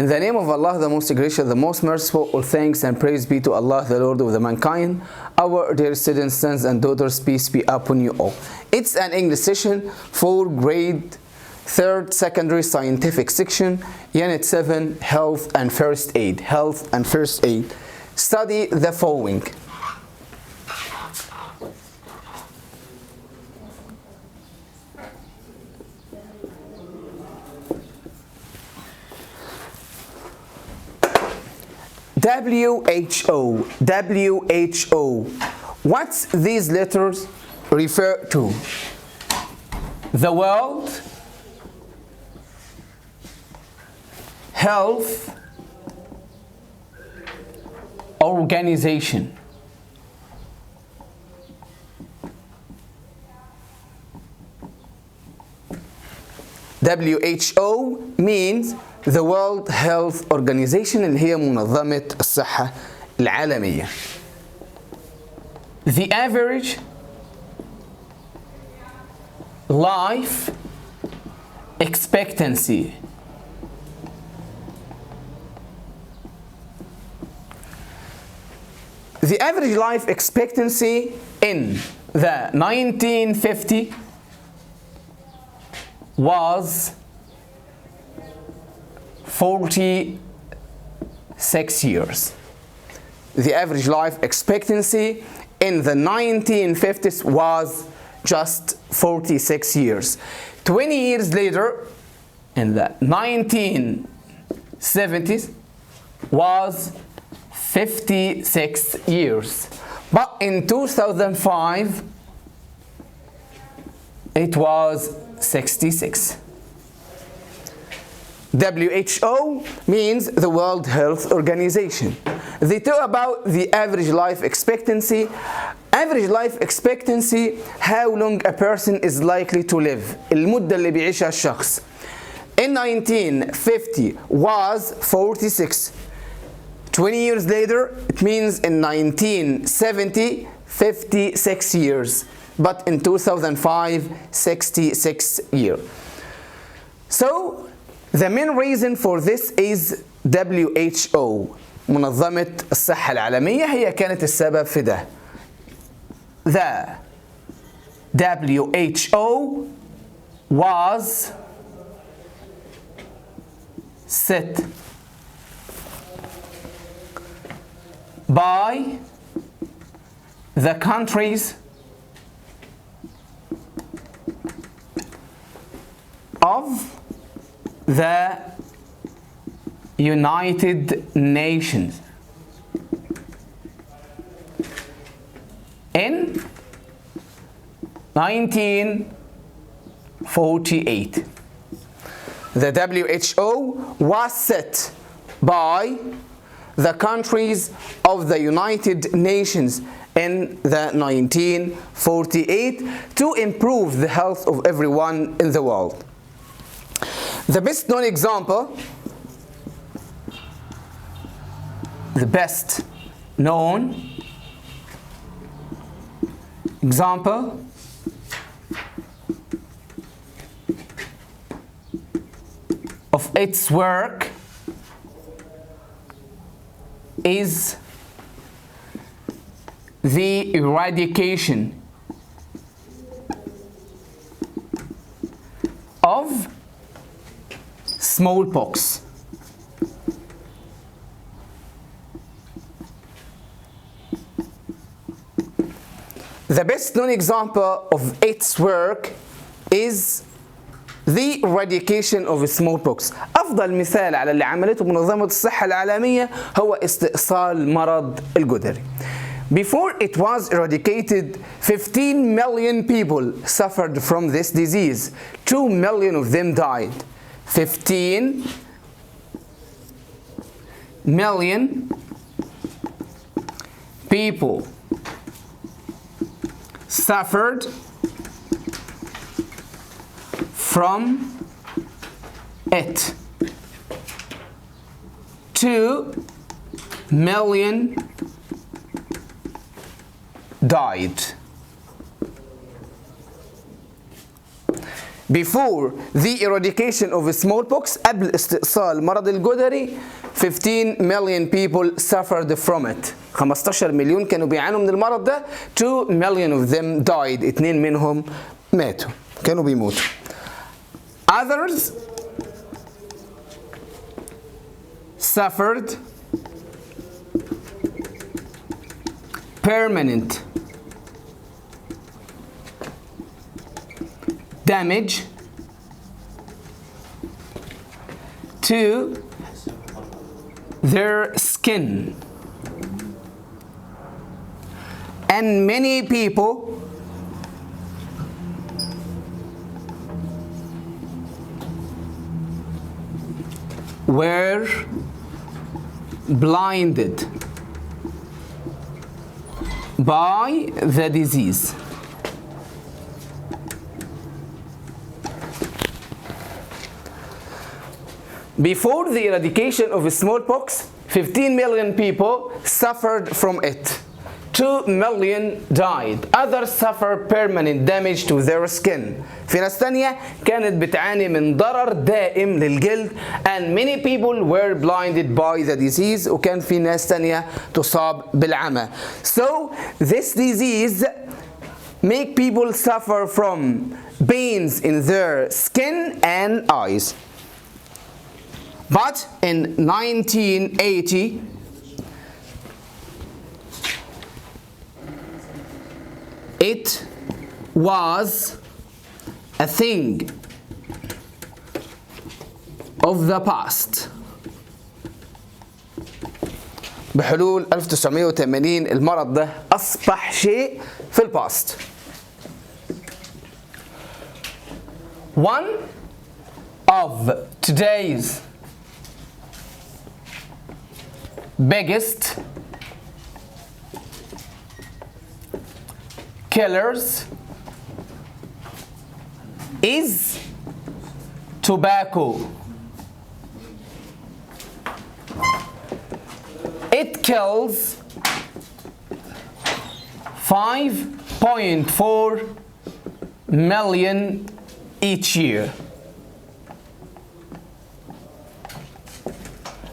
In the name of Allah, the most gracious, the most merciful, all thanks and praise be to Allah, the Lord of the mankind. Our dear students, sons and daughters, peace be upon you all. It's an English session for grade 3rd secondary scientific section, unit 7, health and first aid. Health and first aid. Study the following. WHO. What's these letters refer to? The World Health Organization. WHO means the World Health Organization, اللي هي منظمة الصحة العالمية. The average life expectancy. The average life expectancy in the 1950 was 46 years. The average life expectancy in the 1950s was just 46 years. 20 years later, in the 1970s, was 56 years. But in 2005, it was 66. WHO means the World Health Organization. They talk about the average life expectancy. Average life expectancy, how long a person is likely to live. المدة اللي بيعيشها الشخص. In 1950 was 46. 20 years later, it means in 1970, 56 years. But in 2005, 66 years. So, the main reason for this is WHO. منظمة الصحة العالمية هي كانت السبب في ده. The WHO was set by the countries of the United Nations in 1948. The WHO was set by the countries of the United Nations in the 1948 to improve the health of everyone in the world. The best known example, the best known example of its work is the eradication of smallpox. The best known example of its work is the eradication of smallpox. أفضل مثال على اللي عملته منظمة الصحة العالمية هو استئصال مرض الجدري. Before it was eradicated, 15 million people suffered from this disease. 2 million of them died. 15 million people suffered from it. 2 million died. Before the eradication of smallpox, قبل استئصال مرض الجدري 15 million people suffered from it. 15 مليون كانوا بيعانوا من المرض ده. 2 million of them died. 2 منهم ماتوا، كانوا بيموتوا. Others suffered permanent damage to their skin, and many people were blinded by the disease. Before the eradication of smallpox, 15 million people suffered from it. 2 million died. Others suffered permanent damage to their skin. في ناس تانية كانت بتعاني من ضرر دائم للجلد. And many people were blinded by the disease. وكان في ناس تانية تصاب بالعمى. So this disease make people suffer from pains in their skin and eyes. But in 1980, it was a thing of the past. بحلول 1980 المرض ده أصبح شيء في الباست. One of today's biggest killers is tobacco. It kills 5.4 million each year.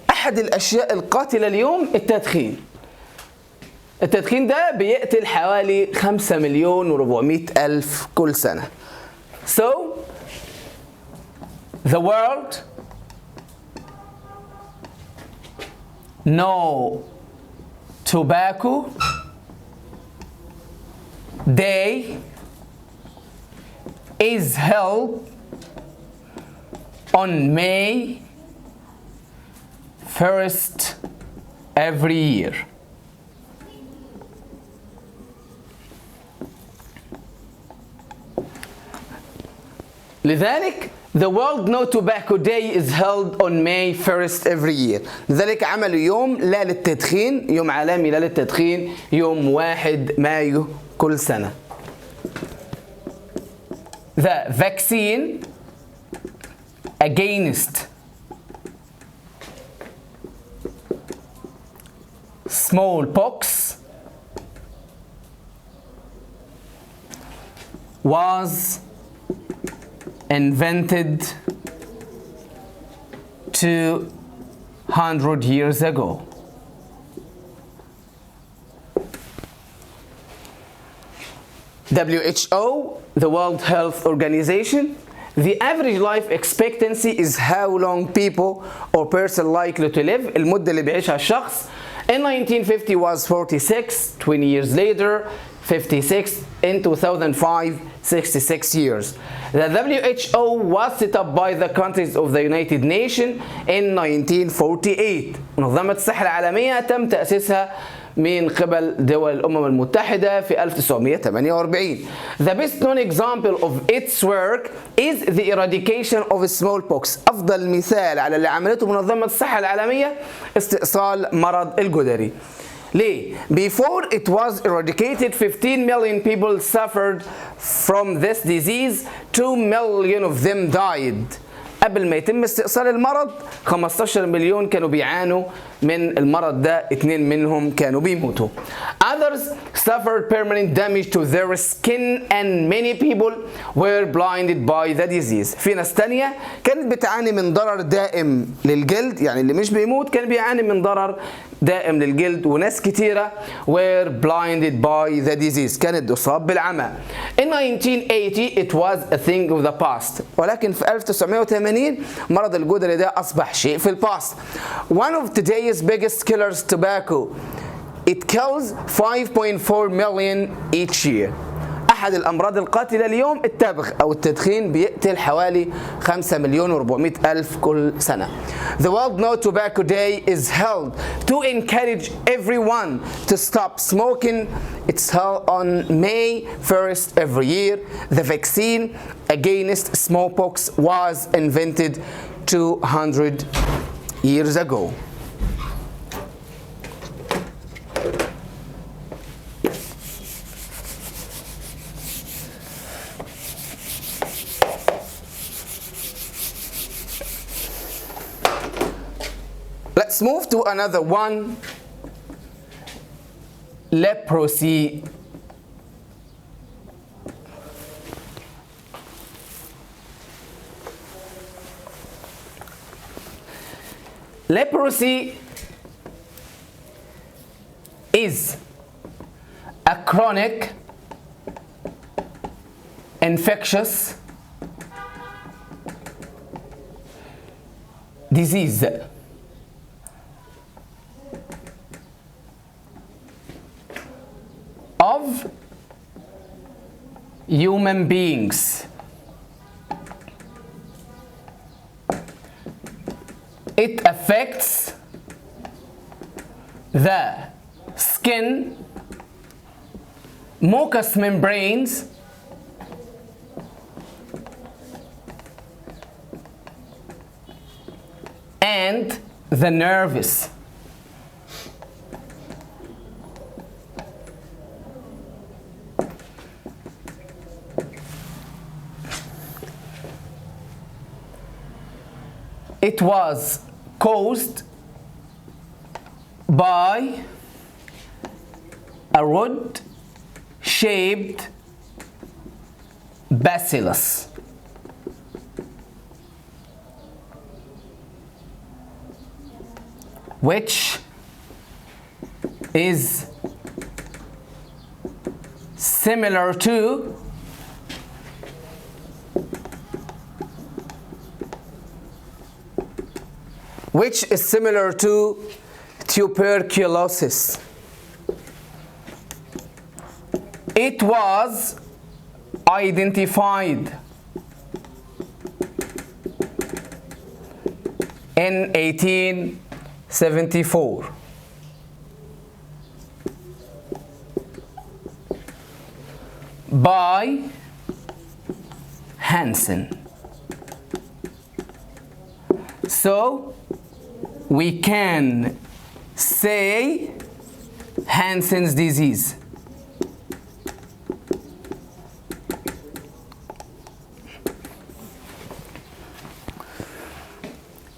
أحد الأشياء القاتلة اليوم التدخين. التدخين ده بيقتل حوالي 5 مليون و400 ألف كل سنة. So the world No Tobacco Day is held on May 1st every year. لذلك the World No Tobacco Day is held on May 1st every year. لذلك عملوا يوم لا للتدخين، يوم عالمي لا للتدخين، يوم 1 مايو كل سنة. The vaccine against smallpox was invented 200 years ago. WHO, the World Health Organization, the average life expectancy is how long people or person likely to live. المدة اللي بيعيشها الشخص. In 1950 was 46, 20 years later 56, in 2005 66 years. The WHO was set up by the countries of the United Nations in 1948. منظمة الصحة العالمية تم تأسيسها من قبل دول الأمم المتحدة في 1948. The best known example of its work is the eradication of smallpox. أفضل مثال على اللي عملته منظمة الصحة العالمية استئصال مرض الجدري. ليه؟ Before it was eradicated 15 million people suffered from this disease. 2 million of them died. قبل ما يتم استئصال المرض 15 مليون كانوا بيعانوا من المرض ده، 2 منهم كانوا بيموتوا. Others suffered permanent damage to their skin and many people were blinded by the disease. في ناس تانية كانت بتعاني من ضرر دائم للجلد، يعني اللي مش بيموت كان بيعاني من ضرر دائم للجلد، وناس كتيرة were blinded by the disease، كانت تصاب بالعمى. In 1980 it was a thing of the past، ولكن في 1980 مرض الجدري ده أصبح شيء في الباست. One of today's biggest killers, tobacco. It kills 5.4 million each year. أحد الأمراض القاتلة اليوم التبغ أو التدخين، بيقتل حوالي 5 مليون و400 ألف كل سنة. The World No Tobacco Day is held to encourage everyone to stop smoking. It's held on May 1st every year. The vaccine against smallpox was invented 200 years ago. Let's move to another one. Leprosy. Leprosy is a chronic infectious disease of human beings. It affects the skin, mucous membranes, and the nerves. It was caused by a rod-shaped bacillus, which is similar to tuberculosis. It was identified in 1874 by Hansen. So we can say Hansen's disease.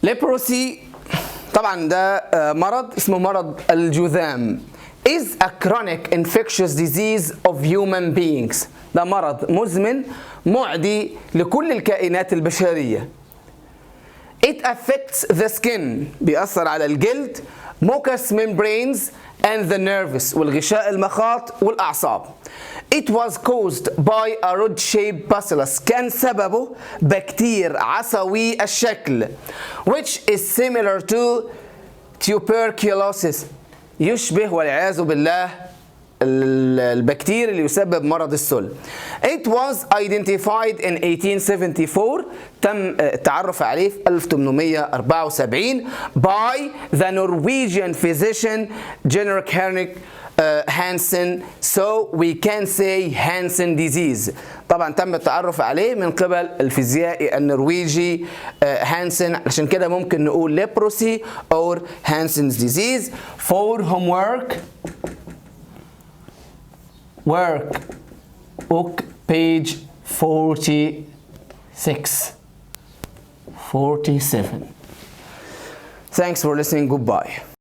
Leprosy طبعا ده مرض اسمه مرض الجذام. is a chronic infectious disease of human beings. ده مرض مزمن معدي لكل الكائنات البشرية. It affects the skin، بيأثر على الجلد، mucous membranes and the nerves، والغشاء المخاط والأعصاب. It was caused by a rod-shaped bacillus، كان سببه بكتير عصوي الشكل، which is similar to tuberculosis، يشبه والعياذ بالله البكتير اللي يسبب مرض السل. It was identified in 1874، تم التعرف عليه في 1874 by the Norwegian physician Henrik Hansen. So we can say Hansen disease. طبعا تم التعرف عليه من قبل الفيزيائي النرويجي هانسن، عشان كده ممكن نقول leprosy or Hansen's disease. For homework book page 46. 47. Thanks for listening. Goodbye.